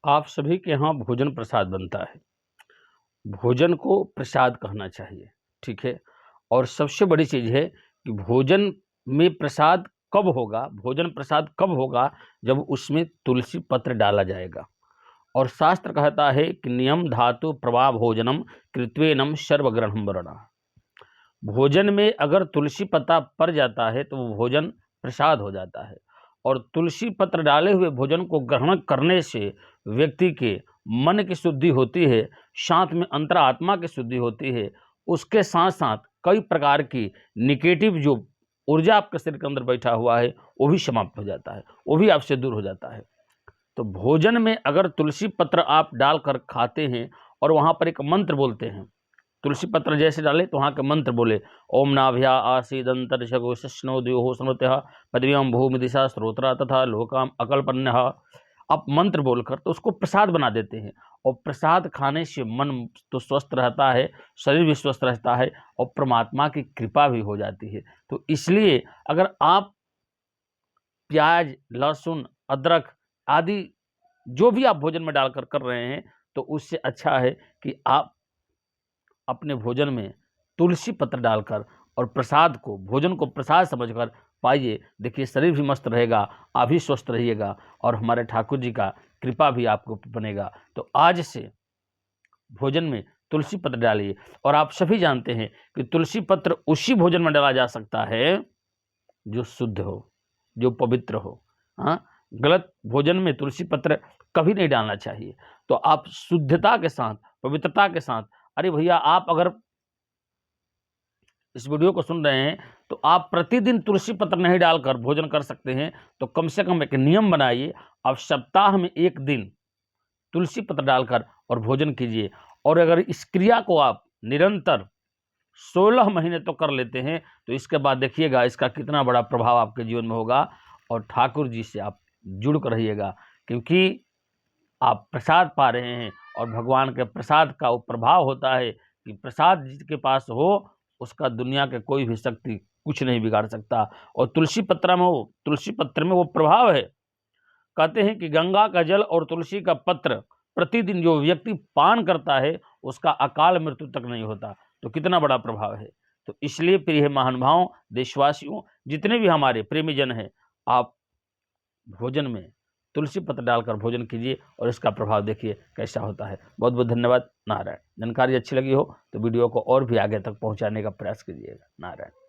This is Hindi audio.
आप सभी के यहाँ भोजन प्रसाद बनता है। भोजन को प्रसाद कहना चाहिए, ठीक है? और सबसे बड़ी चीज़ है कि भोजन में प्रसाद कब होगा, भोजन प्रसाद कब होगा जब उसमें तुलसी पत्र डाला जाएगा। और शास्त्र कहता है कि नियम धातु प्रभा भोजनम कृत्वेनम सर्वग्रहणम वरणा। भोजन में अगर तुलसी पत्ता पड़ जाता है तो वो भोजन प्रसाद हो जाता है। और तुलसी पत्र डाले हुए भोजन को ग्रहण करने से व्यक्ति के मन की शुद्धि होती है, साथ में अंतरात्मा की शुद्धि होती है। उसके साथ साथ कई प्रकार की निगेटिव जो ऊर्जा आपके शरीर के अंदर बैठा हुआ है वो भी समाप्त हो जाता है, वो भी आपसे दूर हो जाता है। तो भोजन में अगर तुलसी पत्र आप डालकर खाते हैं और वहाँ पर एक मंत्र बोलते हैं, तुलसी पत्र जैसे डाले तो वहाँ के मंत्र बोले, ओम नाभ्या आसीदंतरिषगो शश्नो द्योहो स्मृत्य पदव्यम भूमि दिशा स्रोत्रा तथा लोकाम अकल्पन्य। आप मंत्र बोलकर तो उसको प्रसाद बना देते हैं। और प्रसाद खाने से मन तो स्वस्थ रहता है, शरीर भी स्वस्थ रहता है और परमात्मा की कृपा भी हो जाती है। तो इसलिए अगर आप प्याज, लहसुन, अदरक आदि जो भी आप भोजन में डालकर कर रहे हैं, तो उससे अच्छा है कि आप अपने भोजन में तुलसी पत्र डालकर और प्रसाद को, भोजन को प्रसाद समझकर पाइए। देखिए शरीर भी मस्त रहेगा, आप भी स्वस्थ रहिएगा और हमारे ठाकुर जी का कृपा भी आपको बनेगा। तो आज से भोजन में तुलसी पत्र डालिए। और आप सभी जानते हैं कि तुलसी पत्र उसी भोजन में डाला जा सकता है जो शुद्ध हो, जो पवित्र हो। हाँ, गलत भोजन में तुलसी पत्र कभी नहीं डालना चाहिए। तो आप शुद्धता के साथ, पवित्रता के साथ, अरे भैया आप अगर इस वीडियो को सुन रहे हैं तो आप प्रतिदिन तुलसी पत्र नहीं डालकर भोजन कर सकते हैं, तो कम से कम एक नियम बनाइए, आप सप्ताह में एक दिन तुलसी पत्र डालकर और भोजन कीजिए। और अगर इस क्रिया को आप निरंतर 16 महीने तो कर लेते हैं तो इसके बाद देखिएगा इसका कितना बड़ा प्रभाव आपके जीवन में होगा। और ठाकुर जी से आप जुड़ कर रहिएगा, क्योंकि आप प्रसाद पा रहे हैं और भगवान के प्रसाद का वो प्रभाव होता है कि प्रसाद जिसके पास हो उसका दुनिया के कोई भी शक्ति कुछ नहीं बिगाड़ सकता। और तुलसी पत्र में वो प्रभाव है। कहते हैं कि गंगा का जल और तुलसी का पत्र प्रतिदिन जो व्यक्ति पान करता है उसका अकाल मृत्यु तक नहीं होता। तो कितना बड़ा प्रभाव है। तो इसलिए प्रिय महानुभावों, देशवासियों, जितने भी हमारे प्रेमी जन हैं, आप भोजन में तुलसी पत्र डालकर भोजन कीजिए और इसका प्रभाव देखिए कैसा होता है। बहुत बहुत धन्यवाद। नारायण। जानकारी अच्छी लगी हो तो वीडियो को और भी आगे तक पहुंचाने का प्रयास कीजिएगा। नारायण।